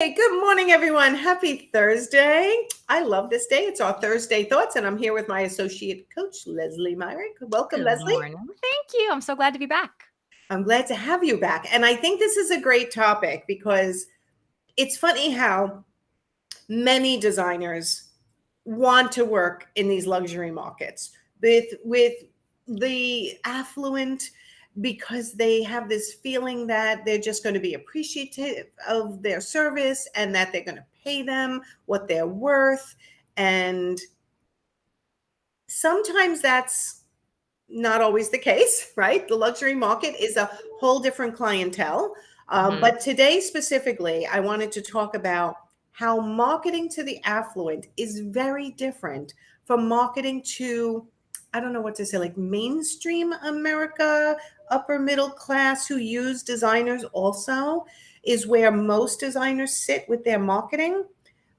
Hey, good morning, everyone. Happy Thursday. I love this day. It's our Thursday Thoughts, and I'm here with my associate coach, Lesley Myrick. Welcome, Good Lesley. morning. Thank you. I'm so glad to be back. I'm glad to have you back. And I think this is a great topic because it's funny how many designers want to work in these luxury markets with the affluent because they have this feeling that they're just going to be appreciative of their service and that they're going to pay them what they're worth. And sometimes that's not always the case, right? The luxury market is a whole different clientele. Mhm. But today, specifically, I wanted to talk about how marketing to the affluent is very different from marketing to, I don't know what to say, like mainstream America, upper middle class who use designers also, is where most designers sit with their marketing.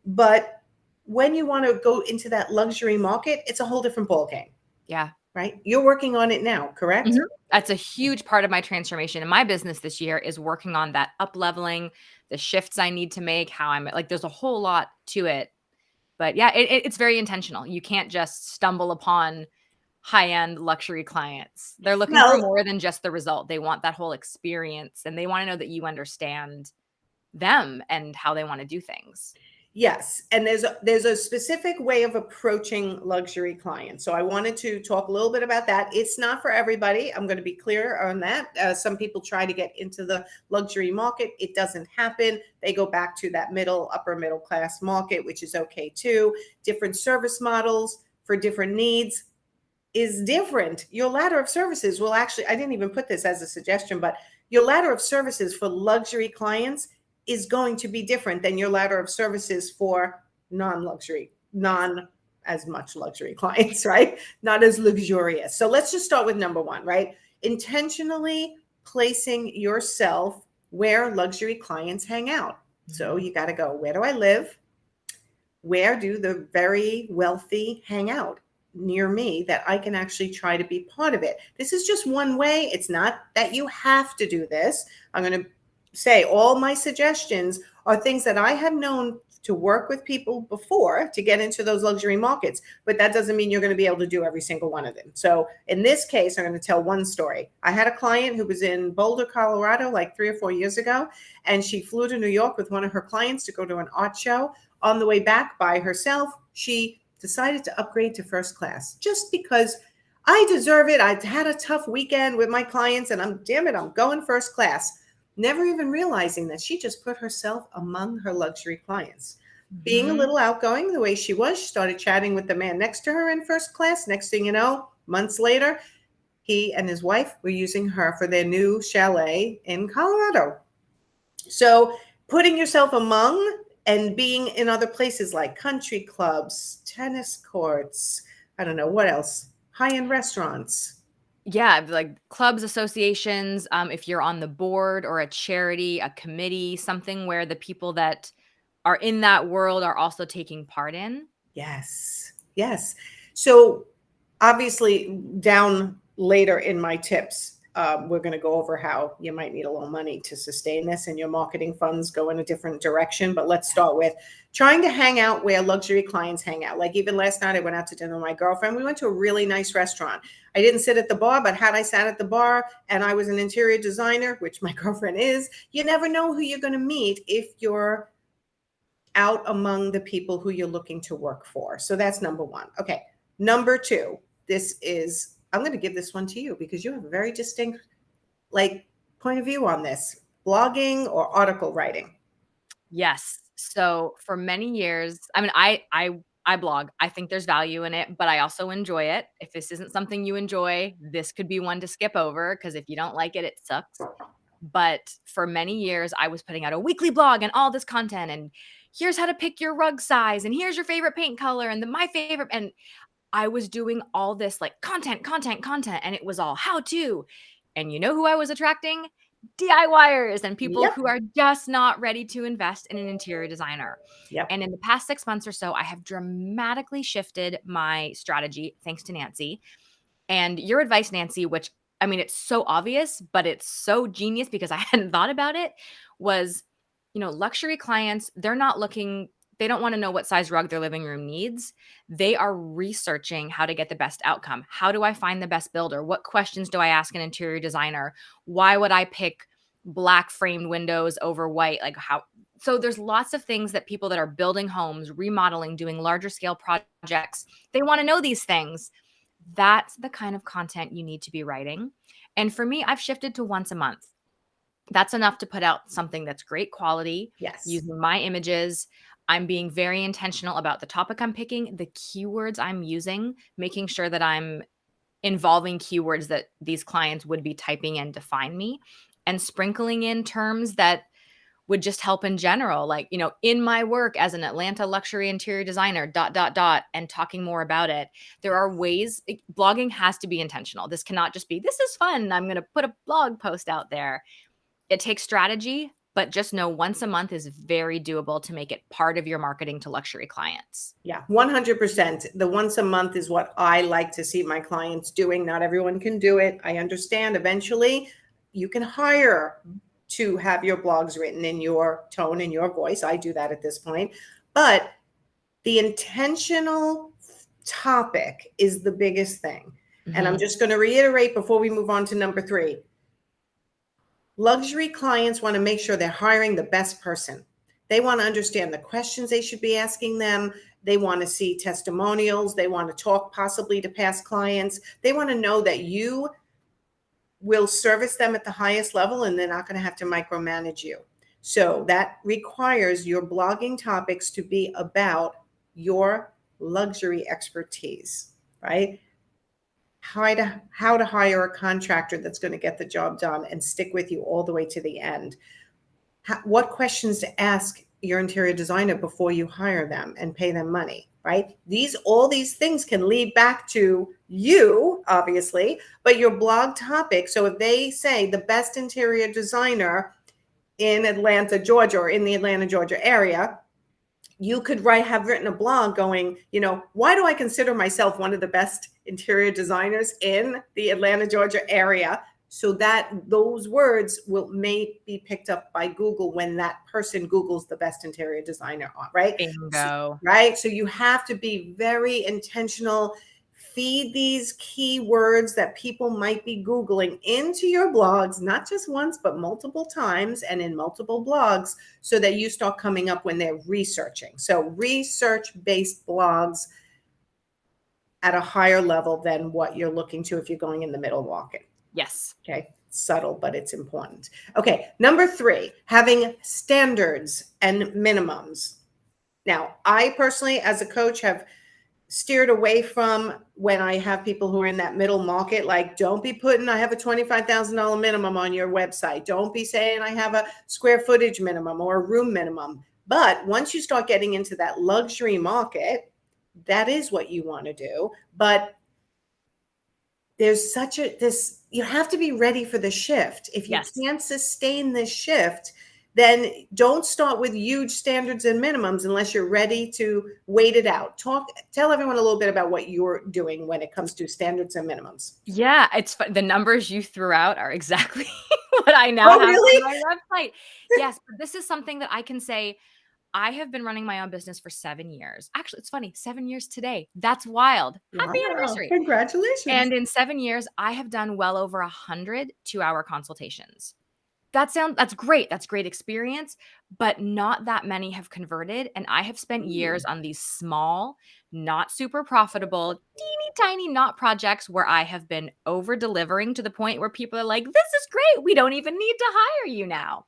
But when you want to go into that luxury market, it's a whole different ballgame, Yeah. right? You're working on it now, correct? Mhm. That's a huge part of my transformation in my business this year is working on that up leveling, the shifts I need to make, how I'm like, there's a whole lot to it. But yeah, it's very intentional. You can't just stumble upon high-end luxury clients. They're looking for Well, more than just the result. They want that whole experience and they want to know that you understand them and how they want to do things. yes, and there's a specific way of approaching luxury clients. So I wanted to talk a little bit about that. It's not for everybody. I'm going to be clear on that. Some people try to get into the luxury market. It doesn't happen. They go back to that upper middle class market, which is okay too. Different service models for different needs is different. Your ladder of services will actually, I didn't even put this as a suggestion, but your ladder of services for luxury clients is going to be different than your ladder of services for non-luxury, non as much luxury clients, right? Not as luxurious. So let's just start with number one, right? Intentionally placing yourself where luxury clients hang out. So Mhm. you got to go, where do I live? Where do the very wealthy hang out near me that I can actually try to be part of it? This is just one way. It's not that you have to do this. I'm going to say all my suggestions are things that I have known to work with people before to get into those luxury markets, but that doesn't mean you're going to be able to do every single one of them. So in this case, I'm going to tell one story. I had a client who was in Boulder, Colorado, like 3 or 4 years ago, and she flew to New York with one of her clients to go to an art show. On the way back by herself, she decided to upgrade to first class just because I deserve it. I had a tough weekend with my clients and I'm going first class. Never even realizing that she just put herself among her luxury clients. Being a Mhm. little outgoing the way she was, she started chatting with the man next to her in first class. Next thing you know, months later, he and his wife were using her for their new chalet in Colorado. So putting yourself among and being in other places like country clubs, tennis courts, I don't know what else, high-end restaurants. Yeah, like clubs, associations, if you're on the board or a charity, a committee, something where the people that are in that world are also taking part in. Yes. Yes. So obviously down later in my tips, we're going to go over how you might need a little money to sustain this and your marketing funds go in a different direction. But let's start with trying to hang out where luxury clients hang out. Like even last night, I went out to dinner with my girlfriend. We went to a really nice restaurant. I didn't sit at the bar, but had I sat at the bar and I was an interior designer, which my girlfriend is, you never know who you're going to meet if you're out among the people who you're looking to work for. So that's number one. Okay. Number two, I'm going to give this one to you because you have a very distinct, like, point of view on this blogging or article writing. Yes. So for many years, I mean, I blog. I think there's value in it, but I also enjoy it. If this isn't something you enjoy, this could be one to skip over because if you don't like it, it sucks. But for many years, I was putting out a weekly blog and all this content and here's how to pick your rug size and here's your favorite paint color and my favorite and I was doing all this like content and it was all how to. And you know who I was attracting? DIYers and people Yep. who are just not ready to invest in an interior designer. Yep. And in the past 6 months or so, I have dramatically shifted my strategy thanks to Nancy. And your advice, Nancy, which I mean, it's so obvious, but it's so genius because I hadn't thought about it, was luxury clients, they don't want to know what size rug their living room needs. They are researching how to get the best outcome. How do I find the best builder? What questions do I ask an interior designer? Why would I pick black framed windows over white? Like how? So there's lots of things that people that are building homes, remodeling, doing larger scale projects, they want to know these things. That's the kind of content you need to be writing. And for me, I've shifted to once a month. That's enough to put out something that's great quality, Yes. using my images. I'm being very intentional about the topic I'm picking, the keywords I'm using, making sure that I'm involving keywords that these clients would be typing in to find me, and sprinkling in terms that would just help in general, like, in my work as an Atlanta luxury interior designer, dot, dot, dot, and talking more about it. There are ways, blogging has to be intentional. This cannot just be, this is fun, I'm going to put a blog post out there. It takes strategy, but just know once a month is very doable to make it part of your marketing to luxury clients. Yeah, 100%. The once a month is what I like to see my clients doing. Not everyone can do it. I understand eventually you can hire to have your blogs written in your tone and your voice. I do that at this point. But the intentional topic is the biggest thing. And I'm just going to reiterate before we move on to number 3. Luxury clients want to make sure they're hiring the best person. They want to understand the questions they should be asking them. They want to see testimonials. They want to talk possibly to past clients. They want to know that you will service them at the highest level and they're not going to have to micromanage you. So that requires your blogging topics to be about your luxury expertise, right? How to hire a contractor that's going to get the job done and stick with you all the way to the end. What questions to ask your interior designer before you hire them and pay them money, right? All these things can lead back to you, obviously, but your blog topic. So if they say the best interior designer in Atlanta, Georgia, or in the Atlanta, Georgia area, you could have written a blog going, why do I consider myself one of the best interior designers in the Atlanta, Georgia area? So that those words may be picked up by Google when that person Googles the best interior designer, right? Bingo. Right. So you have to be very intentional. Feed these keywords that people might be Googling into your blogs, not just once, but multiple times and in multiple blogs, so that you start coming up when they're researching. So research-based blogs at a higher level than what you're looking to if you're going in the middle market. Yes. Okay. Subtle, but it's important. Okay. Number 3, having standards and minimums. Now, I personally, as a coach, have steered away from when I have people who are in that middle market, like, don't be putting, I have a $25,000 minimum on your website. Don't be saying I have a square footage minimum or a room minimum. But once you start getting into that luxury market, that is what you want to do. But there's you have to be ready for the shift. If you can't sustain this shift, then don't start with huge standards and minimums unless you're ready to wait it out. Tell everyone a little bit about what you're doing when it comes to standards and minimums. Yeah, it's the numbers you threw out are exactly what I now have on my website. Yes, but this is something that I can say. I have been running my own business for 7 years. Actually, it's funny, 7 years today. That's wild. Happy anniversary. Congratulations. And in 7 years, I have done well over 100 2-hour consultations. That's great. That's great experience, but not that many have converted. And I have spent years on these small, not super profitable, teeny tiny not projects where I have been over delivering to the point where people are like, this is great. We don't even need to hire you now.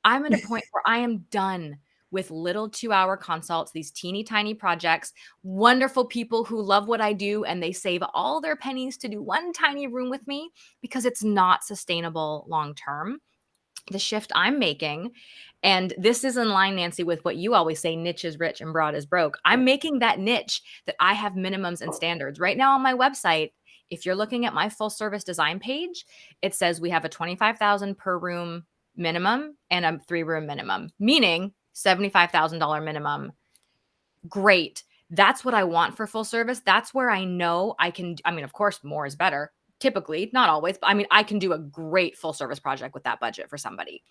I'm at a point where I am done with little 2-hour consults, these teeny tiny projects, wonderful people who love what I do, and they save all their pennies to do one tiny room with me because it's not sustainable long term. The shift I'm making, and this is in line, Nancy, with what you always say, niche is rich and broad is broke. I'm making that niche that I have minimums and standards. Right now on my website, if you're looking at my full service design page, it says we have a $25,000 per room minimum and a 3-room minimum, meaning $75,000 minimum. Great. That's what I want for full service. That's where I know I can, of course, more is better. Typically, not always, but I can do a great full service project with that budget for somebody.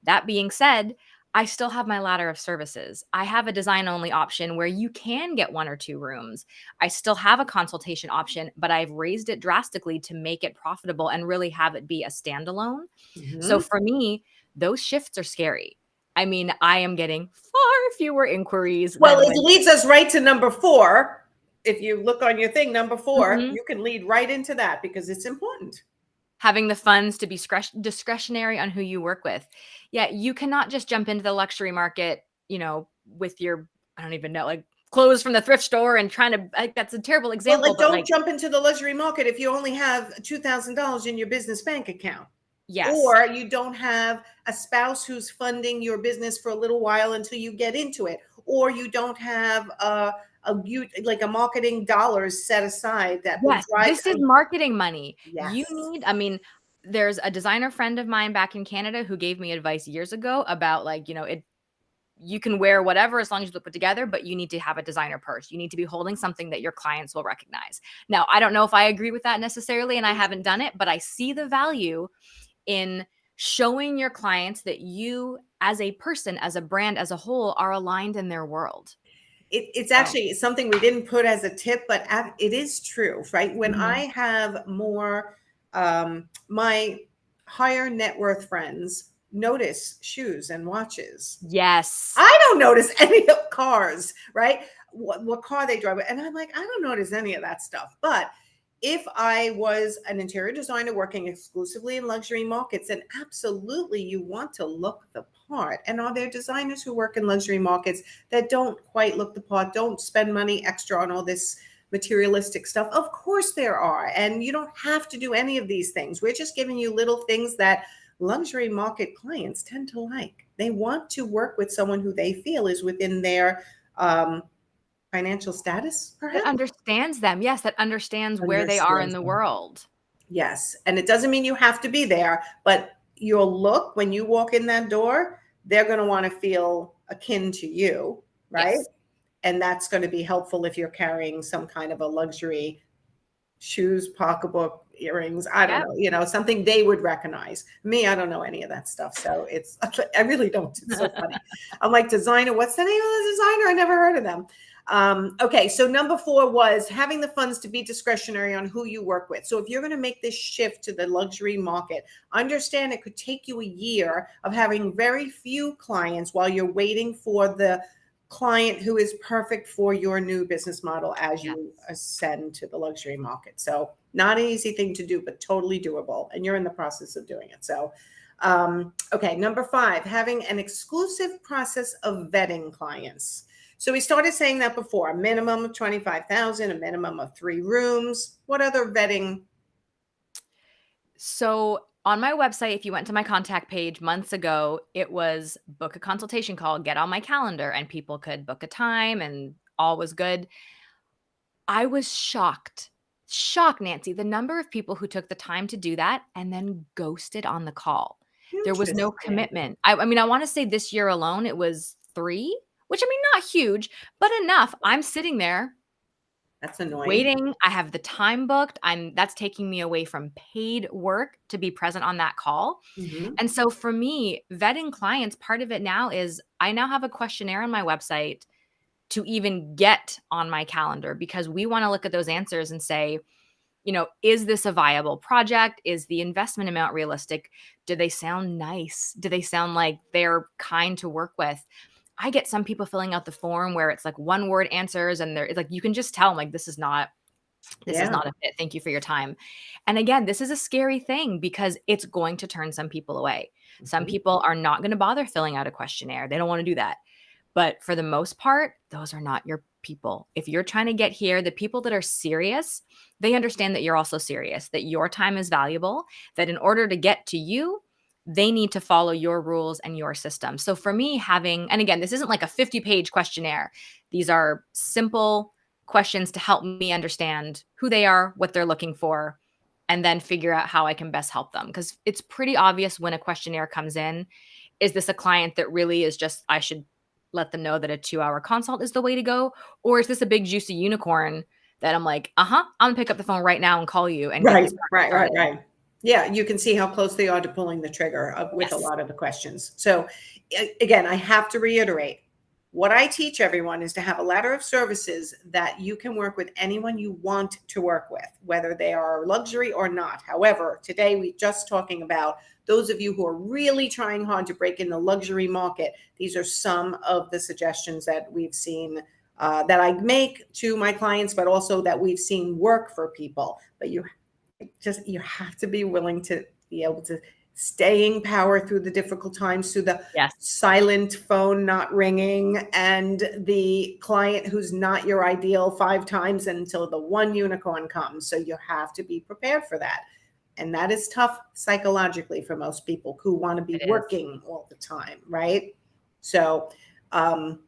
That being said, I still have my ladder of services. I have a design only option where you can get 1 or 2 rooms. I still have a consultation option, but I've raised it drastically to make it profitable and really have it be a standalone. So Mhm. for me, those shifts are scary. I mean, I am getting far fewer inquiries Well, than it when leads us right to number 4. If you look on your thing, number 4, Mhm. you can lead right into that because it's important. Having the funds to be discretionary on who you work with. Yeah, you cannot just jump into the luxury market, with your I don't even know, like, clothes from the thrift store and trying to like, that's a terrible Well, example, like, but, don't like jump into the luxury market if you only have $2,000 in your business bank account, yes. or you don't have a spouse who's funding your business for a little while until you get into it, or you don't have like a marketing dollars set aside that will Yes, drive. this is marketing money. You Yes. need I mean, there's a designer friend of mine back in Canada who gave me advice years ago about, like, you can wear whatever as long as you look put together, but you need to have a designer purse. You need to be holding something that your clients will recognize. Now, I don't know if I agree with that necessarily, and I haven't done it, but I see the value in showing your clients that you, as a person, as a brand, as a whole, are aligned in their world. It's So, actually something we didn't put as a tip, but it is true, right? When mhm. I have more, my higher net worth friends notice shoes and watches. Yes. I don't notice any of cars, right? What car they drive, and I'm like, I don't notice any of that stuff. But if I was an interior designer working exclusively in luxury markets, then absolutely you want to look the part. And are there designers who work in luxury markets that don't quite look the part, don't spend money extra on all this materialistic stuff? Of course there are. And you don't have to do any of these things. We're just giving you little things that luxury market clients tend to like. They want to work with someone who they feel is within their um, financial status, That perhaps. understands them. Yes, that understands where they are in Understands the them. world. Yes. And it doesn't mean you have to be there, but your look when you walk in that door, they're going to want to feel akin to you, right? Yes. And that's going to be helpful if you're carrying some kind of a luxury shoes, pocketbook, earrings. I don't Yep. know, something they would recognize. Me, I don't know any of that stuff. So I really don't. It's so funny. I'm like, designer, what's the name of the designer? I never heard of them. Okay. So number 4 was having the funds to be discretionary on who you work with. So if you're going to make this shift to the luxury market, understand it could take you a year of having very few clients while you're waiting for the client who is perfect for your new business model as Yes. you ascend to the luxury market. So, not an easy thing to do, but totally doable. And you're in the process of doing it. So, okay, number 5, having an exclusive process of vetting clients. So, we started saying that before, a minimum of 25,000, a minimum of 3 rooms. What other vetting? So on my website, if you went to my contact page months ago, it was book a consultation call, get on my calendar, and people could book a time and all was good. I was shocked, Nancy, the number of people who took the time to do that and then ghosted on the call. There was no Interesting. commitment. I mean, I want to say this year alone, it was 3, which I mean, not huge, but enough. I'm sitting there That's annoying. waiting. I have the time booked. That's taking me away from paid work to be present on that call. Mhm. And so for me, vetting clients, part of it now is I now have a questionnaire on my website to even get on my calendar because we want to look at those answers and say, is this a viable project? Is the investment amount realistic? Do they sound nice? Do they sound like they're kind to work with? I get some people filling out the form where it's like one word answers and it's like you can just tell them like this is not Yeah. a fit. Thank you for your time. And again, this is a scary thing because it's going to turn some people away. Some Mhm. people are not going to bother filling out a questionnaire. They don't want to do that. But for the most part, those are not your people. If you're trying to get here, the people that are serious, they understand that you're also serious, that your time is valuable, that in order to get to you, they need to follow your rules and your system. So for me, and again, this isn't like a 50-page questionnaire. These are simple questions to help me understand who they are, what they're looking for, and then figure out how I can best help them. Because it's pretty obvious when a questionnaire comes in. Is this a client that really is just, I should let them know that a 2-hour consult is the way to go? Or is this a big, juicy unicorn that I'm like, I'm gonna pick up the phone right now and call you and get Right, this project right, right, started? right. Yeah, you can see how close they are to pulling the trigger with a Yes. lot of the questions. So again, I have to reiterate, what I teach everyone is to have a ladder of services that you can work with anyone you want to work with, whether they are luxury or not. However, today we're just talking about those of you who are really trying hard to break in the luxury market. These are some of the suggestions that we've seen that I make to my clients, but also that we've seen work for people. But you have to be willing to be able to staying power through the difficult times, through the Yes. silent phone not ringing and the client who's not your ideal 5 times until the one unicorn comes. So you have to be prepared for that. And that is tough psychologically for most people who want to be It is. working all the time, right? So um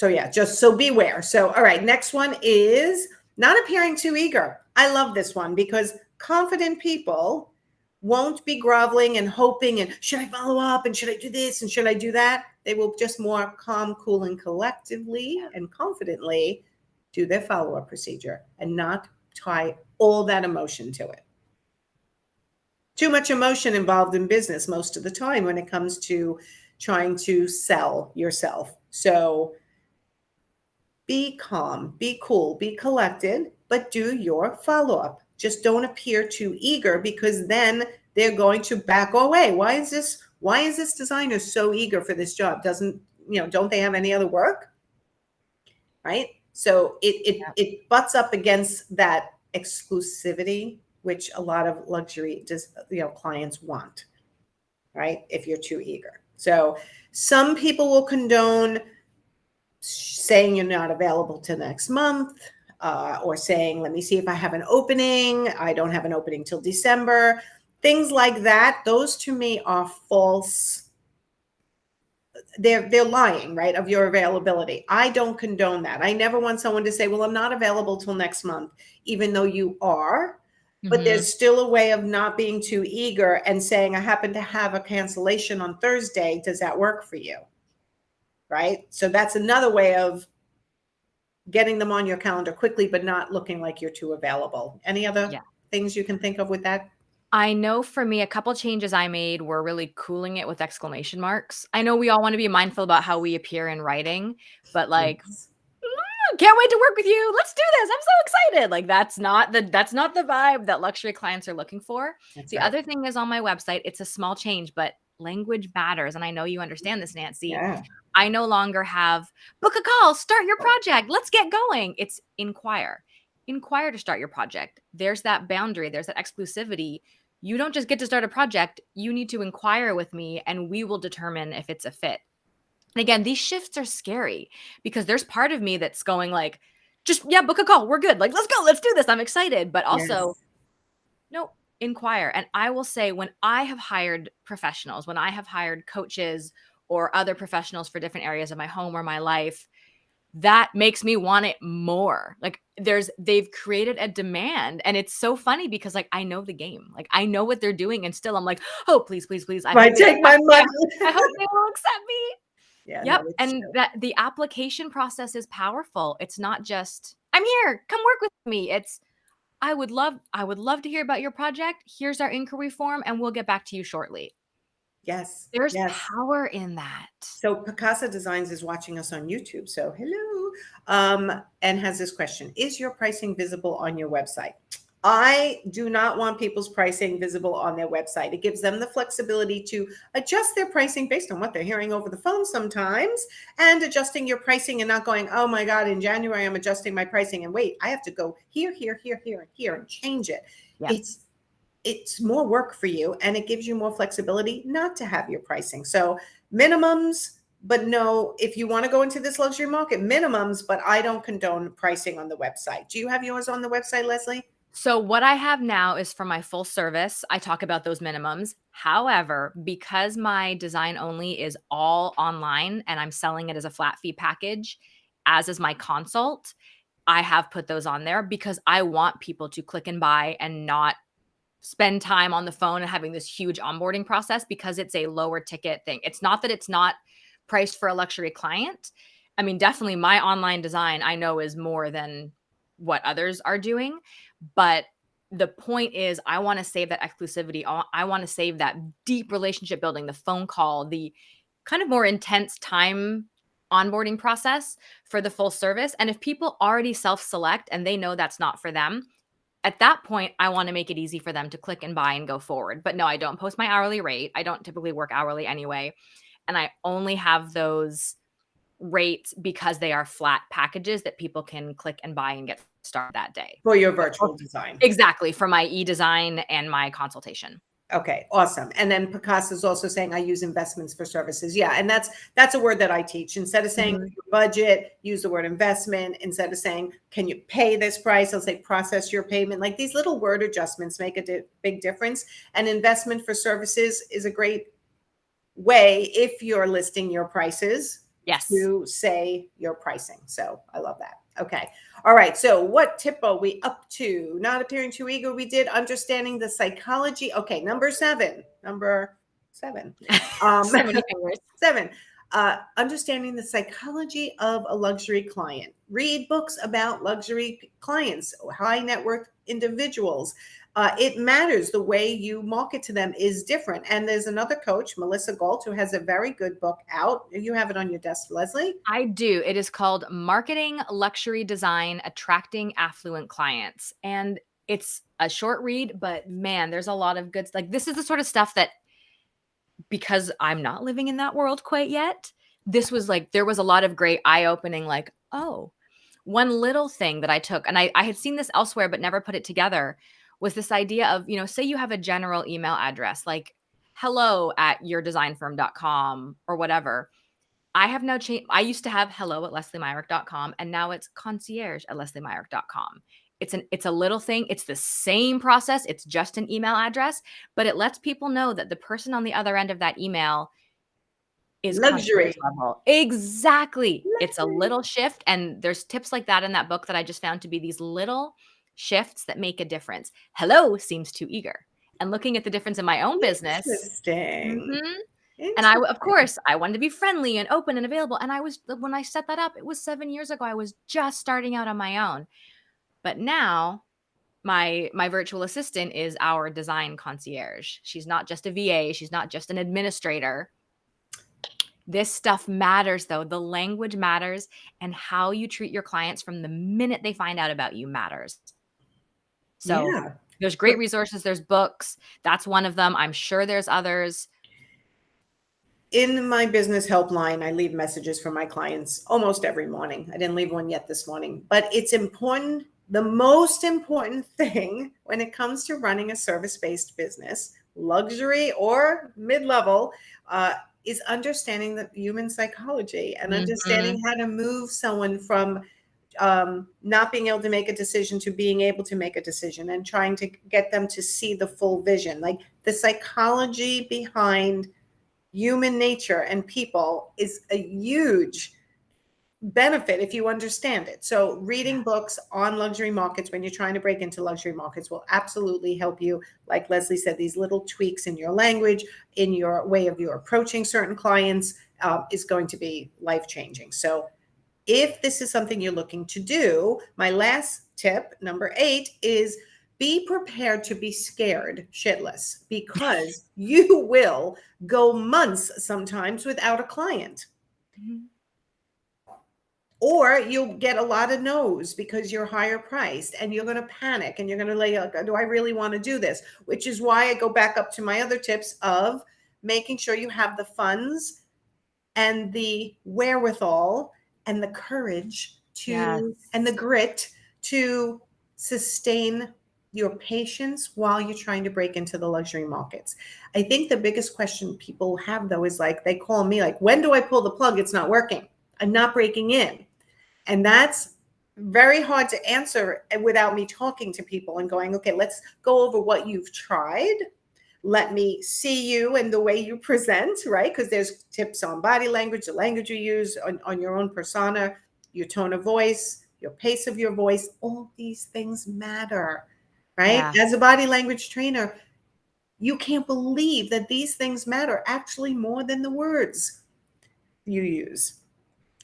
yeah, just so beware. So all right, next one is not appearing too eager. I love this one because confident people won't be groveling and hoping and should I follow up and should I do this and should I do that? They will just more calm, cool, and collectively and confidently do their follow-up procedure and not tie all that emotion to it. Too much emotion involved in business most of the time when it comes to trying to sell yourself. So be calm, be cool, be collected, but do your follow-up. Just don't appear too eager because then they're going to back away. Why is this designer so eager for this job? Don't they have any other work? Right? So it butts up against that exclusivity, which a lot of luxury clients want, right? If you're too eager. So some people will condone saying you're not available till next month, or saying, let me see if I have an opening. I don't have an opening till December. Things like that. Those to me are false. They're lying, right, of your availability. I don't condone that. I never want someone to say, well, I'm not available till next month, even though you are. But there's still a way of not being too eager and saying, I happen to have a cancellation on Thursday. Does that work for you? Right? So that's another way of getting them on your calendar quickly, but not looking like you're too available. Any other Yeah. things you can think of with that? I know for me, a couple changes I made were really cooling it with exclamation marks. I know we all want to be mindful about how we appear in writing, but like, Yes. can't wait to work with you. Let's do this. I'm so excited. Like that's not the vibe that luxury clients are looking for. That's The right. other thing is on my website, it's a small change, but language matters. And I know you understand this, Nancy. Yeah. I no longer have book a call, start your project, let's get going. It's inquire. Inquire to start your project. There's that boundary, there's that exclusivity. You don't just get to start a project, you need to inquire with me and we will determine if it's a fit. And again, these shifts are scary because there's part of me that's going like, just yeah, book a call. We're good. Like, let's go. Let's do this. I'm excited. But also, Yes. no, inquire. And I will say, when I have hired professionals, when I have hired coaches or other professionals for different areas of my home or my life, that makes me want it more. Like they've created a demand. And it's so funny because like I know the game. Like I know what they're doing. And still I'm like, oh, please, please, please. I hope Right. they Take my money. I hope they will accept me. Yeah, no, Yep, it's and true. that the application process is powerful. It's not just, "I'm here, come work with me." It's, "I would love to hear about your project. Here's our inquiry form, and we'll get back to you shortly." Yes. There's Yes. power in that. So Picasa Designs is watching us on YouTube. So hello. And has this question. Is your pricing visible on your website? I do not want people's pricing visible on their website. It gives them the flexibility to adjust their pricing based on what they're hearing over the phone sometimes, and adjusting your pricing and not going, oh my God, in January, I'm adjusting my pricing and wait, I have to go here, here, here, here, and here and change it. Yeah. It's more work for you and it gives you more flexibility not to have your pricing. So minimums, but no, if you want to go into this luxury market, minimums, but I don't condone pricing on the website. Do you have yours on the website, Lesley? So what I have now is for my full service, I talk about those minimums. However, because my design only is all online and I'm selling it as a flat fee package, as is my consult, I have put those on there because I want people to click and buy and not spend time on the phone and having this huge onboarding process because it's a lower ticket thing. It's not that it's not priced for a luxury client. I mean, definitely my online design I know is more than what others are doing, but the point is I want to save that exclusivity. I want to save that deep relationship building, the phone call, the kind of more intense time onboarding process for the full service. And if people already self-select and they know that's not for them, at that point, I want to make it easy for them to click and buy and go forward. But no, I don't post my hourly rate. I don't typically work hourly anyway. And I only have those rates because they are flat packages that people can click and buy and get started that day. For your But virtual design. exactly, for my e-design and my consultation. Okay, awesome. And then Picasso's also saying I use investments for services. Yeah, and that's a word that I teach. Instead of saying your budget, use the word investment. Instead of saying, can you pay this price? I'll say process your payment. Like these little word adjustments make a big difference. And investment for services is a great way if you're listing your prices Yes. to say your pricing. So I love that. Okay. All right. So what tip are we up to? Not appearing too eager. We did understanding the psychology. Okay. Number seven. So many fingers. 7. Understanding the psychology of a luxury client. Read books about luxury clients, high net worth individuals. It matters. The way you market to them is different. And there's another coach, Melissa Galt, who has a very good book out. You have it on your desk, Lesley? I do. It is called Marketing Luxury Design Attracting Affluent Clients. And it's a short read, but man, there's a lot of good, like this is the sort of stuff that, because I'm not living in that world quite yet, this was like, there was a lot of great eye-opening, like, oh, one little thing that I took, and I had seen this elsewhere but never put it together, was this idea of, say you have a general email address like hello@yourdesignfirm.com or whatever. I have now changed. I used to have hello@lesleymyrick.com, and now it's concierge@lesleymyrick.com. It's a little thing. It's the same process. It's just an email address, but it lets people know that the person on the other end of that email is concierge Luxury. level. Exactly. It's a little shift, and there's tips like that in that book that I just found to be these little shifts that make a difference. Hello seems too eager. And looking at the difference in my own business. Interesting. Mhm. And of Interesting. course, I wanted to be friendly and open and available. And when I set that up, it was 7 years ago. I was just starting out on my own. But now my virtual assistant is our design concierge. She's not just a VA. She's not just an administrator. This stuff matters, though. The language matters, and how you treat your clients from the minute they find out about you matters. So Yeah. there's great resources. There's books. That's one of them. I'm sure there's others. In my business helpline, I leave messages for my clients almost every morning. I didn't leave one yet this morning, but it's important. The most important thing when it comes to running a service-based business, luxury or mid-level, is understanding the human psychology and understanding how to move someone from not being able to make a decision to being able to make a decision, and trying to get them to see the full vision. Like the psychology behind human nature and people is a huge benefit if you understand it. So reading books on luxury markets when you're trying to break into luxury markets will absolutely help you. Like Lesley said, these little tweaks in your language, in your way of you approaching certain clients, is going to be life-changing. So if this is something you're looking to do, my last tip, number 8, is be prepared to be scared shitless, because you will go months sometimes without a client. Or you'll get a lot of no's because you're higher priced, and you're going to panic and you're going to lay, do I really want to do this? Which is why I go back up to my other tips of making sure you have the funds and the wherewithal and the courage to, and the grit to sustain your patience while you're trying to break into the luxury markets. I think the biggest question people have, though, is like, they call me like, when do I pull the plug? It's not working. I'm not breaking in. And that's very hard to answer without me talking to people and going, okay, let's go over what you've tried. Let me see you and the way you present, right? Because there's tips on body language, the language you use, on your own persona, your tone of voice, your pace of your voice. All these things matter, right? Yeah. As a body language trainer, you can't believe that these things matter actually more than the words you use.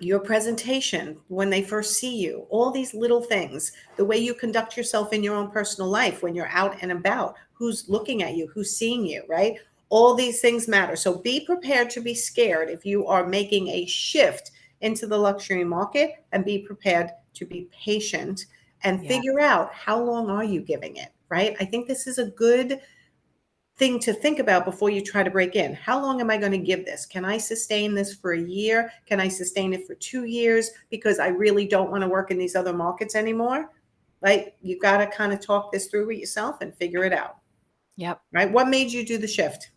your presentation when they first see you, all these little things, the way you conduct yourself in your own personal life when you're out and about, who's looking at you, who's seeing you, right? All these things matter. So be prepared to be scared if you are making a shift into the luxury market, and be prepared to be patient and Yeah. figure out how long are you giving it, right? I think this is a good thing to think about before you try to break in. How long am I going to give this? Can I sustain this for a year? Can I sustain it for 2 years? Because I really don't want to work in these other markets anymore. Right? You've got to kind of talk this through with yourself and figure it out. Yep. Right? What made you do the shift?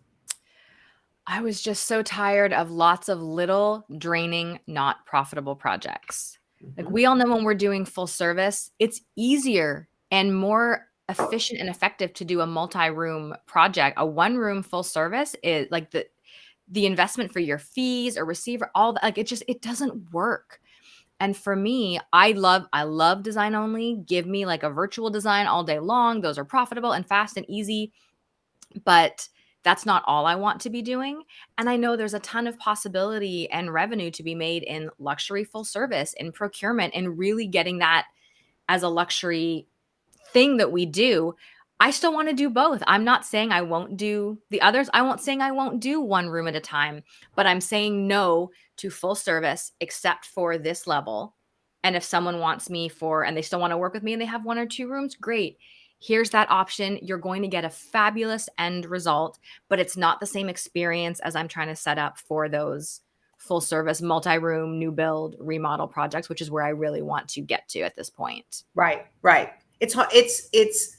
I was just so tired of lots of little, draining, not profitable projects. Like, Mhm. we all know when we're doing full service, it's easier and more efficient and effective to do a multi-room project. A one-room full service is like the investment for your fees or receiver, all that, like, it doesn't work. And for me, I love design only. Give me like a virtual design all day long. Those are profitable and fast and easy. But that's not all I want to be doing. And I know there's a ton of possibility and revenue to be made in luxury full service, in procurement, and really getting that as a luxury thing that we do. I still want to do both. I'm not saying I won't do the others. I won't saying I won't do one room at a time, but I'm saying no to full service except for this level. And if someone wants me for and they still want to work with me and they have one or two rooms, great. Here's that option. You're going to get a fabulous end result, but it's not the same experience as I'm trying to set up for those full service multi-room new build remodel projects, which is where I really want to get to at this point. Right, right. It's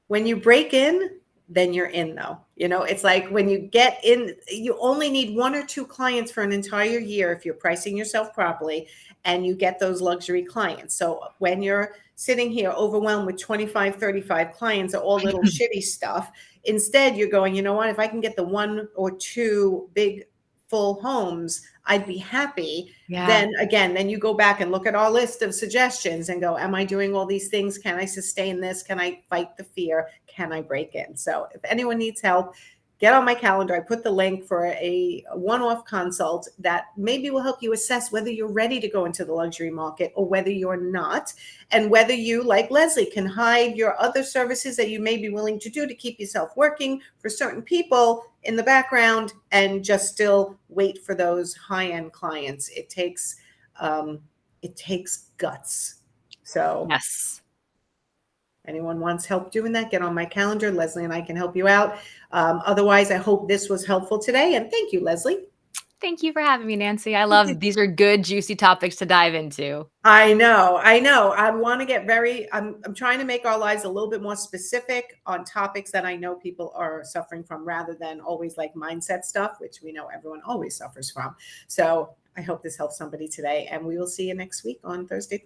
when you break in, then you're in though. It's like when you get in, you only need one or two clients for an entire year if you're pricing yourself properly and you get those luxury clients. So when you're sitting here overwhelmed with 25, 35 clients are all little shitty stuff, instead you're going, you know what, if I can get the one or two big full homes, I'd be happy. Yeah. Then you go back and look at our list of suggestions and go, am I doing all these things? Can I sustain this? Can I fight the fear? Can I break in? So if anyone needs help, get on my calendar. I put the link for a one-off consult that maybe will help you assess whether you're ready to go into the luxury market or whether you're not, and whether you, like Lesley, can hide your other services that you may be willing to do to keep yourself working for certain people in the background and just still wait for those high-end clients. It takes guts. So Yes. anyone wants help doing that, get on my calendar. Lesley and I can help you out. Otherwise, I hope this was helpful today. And thank you, Lesley. Thank you for having me, Nancy. I love these are good, juicy topics to dive into. I know, I know. I want to get I'm trying to make our lives a little bit more specific on topics that I know people are suffering from rather than always like mindset stuff, which we know everyone always suffers from. So I hope this helps somebody today. And we will see you next week on Thursday.